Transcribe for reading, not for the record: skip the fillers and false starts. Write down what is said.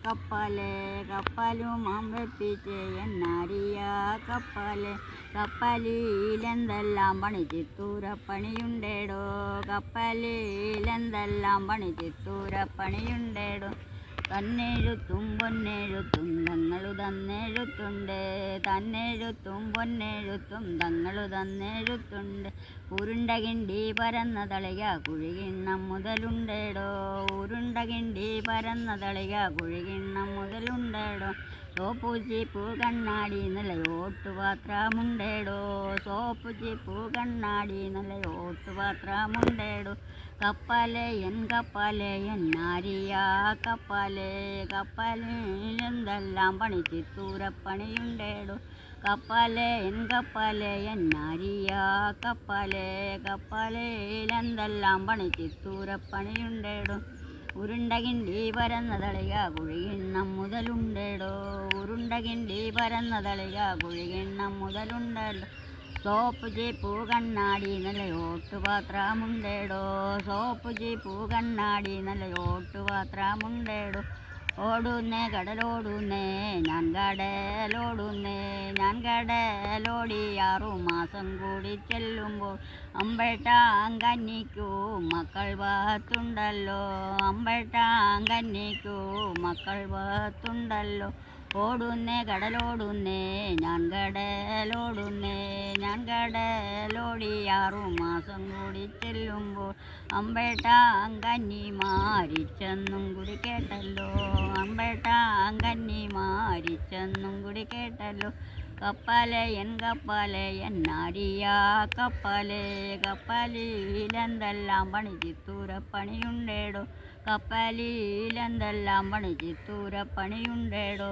കപ്പലെ കപ്പലും അമ്പപ്പിച്ച് എന്നാരിയ കപ്പലെ കപ്പലിലെന്തെല്ലാം പണി ചിത്തൂരപ്പണിയുണ്ടേടോ കപ്പലിലെന്തെല്ലാം പണി ചിത്തൂരപ്പണിയുണ്ടേടോ തന്നെഴുത്തും പൊന്നെഴുത്തും തങ്ങളു തന്നെഴുത്തുണ്ട് തന്നെഴുത്തും പൊന്നെഴുത്തും തങ്ങളു തന്നെഴുത്തുണ്ട് ഉരുണ്ട കിണ്ടി പരന്ന തളിക കുഴികിണ്ണം മുതലുണ്ടേടോ ഉരുണ്ട കിണ്ടി പരന്ന തളിക കുഴികിണ്ണം മുതലുണ്ടേടോ സോപ്പു ചീപ്പു കണ്ണാടി നിലയോട്ടുപാത്രമുണ്ടേടോ സോപ്പു ചീപ്പു കണ്ണാടി നിലയോട്ടുപാത്രമുണ്ടേടോ കപ്പലെ എൻ നാരിയ കപ്പലെ കപ്പലിലെന്തെല്ലാം പണി ചിത്തൂരപ്പണിയുണ്ടേടോ കപ്പലെ എൻ നാരിയ കപ്പലെ കപ്പലിലെന്തെല്ലാം പണി ചിത്തൂരപ്പണിയുണ്ടേടോ ഉരുണ്ട കിണ്ടി പരന്ന തളിക കുഴികിണ്ണം മുതലുണ്ടേടോ ഉരുണ്ട കിണ്ടി പരന്ന തളിക കുഴികിണ്ണം മുതലുണ്ടേടോ സോപ്പ് ചീപ്പു കണ്ണാടി നിലയോട്ടുപാത്രമുണ്ടേടോ സോപ്പ് ചീപ്പു കണ്ണാടി നിലയോട്ടുപാത്രമുണ്ടേടോ ഓടുന്നേ കടലോടുന്നേ ഞാൻ കടലോടി 6 മാസം കൂടി ചെല്ലുമ്പോൾ അമ്പേട്ടാങ്കന്നിക്കു മക്കൾ ഭാഗത്തുണ്ടല്ലോ അമ്പേട്ടാങ്കന്നിക്കു മക്കൾ ഭാഗത്തുണ്ടല്ലോ ഓടുന്നേ കടലോടുന്നേ ഞാൻ കടലോടി 6 മാസം കൂടി ചെല്ലുമ്പോൾ അമ്പേട്ടാങ്കന്നി മാരിച്ചെന്നും കൂടി കേട്ടല്ലോ അമ്പേട്ടാങ്കന്നി മാരിച്ചെന്നും കൂടി കേട്ടല്ലോ കപ്പലെ എൻ നാരിയ കപ്പലെ കപ്പലിലെന്തെല്ലാം പണി ചിത്തൂരപ്പണിയുണ്ടേടോ കപ്പലിലെന്തെല്ലാം പണി ചിത്തൂരപ്പണിയുണ്ടേടോ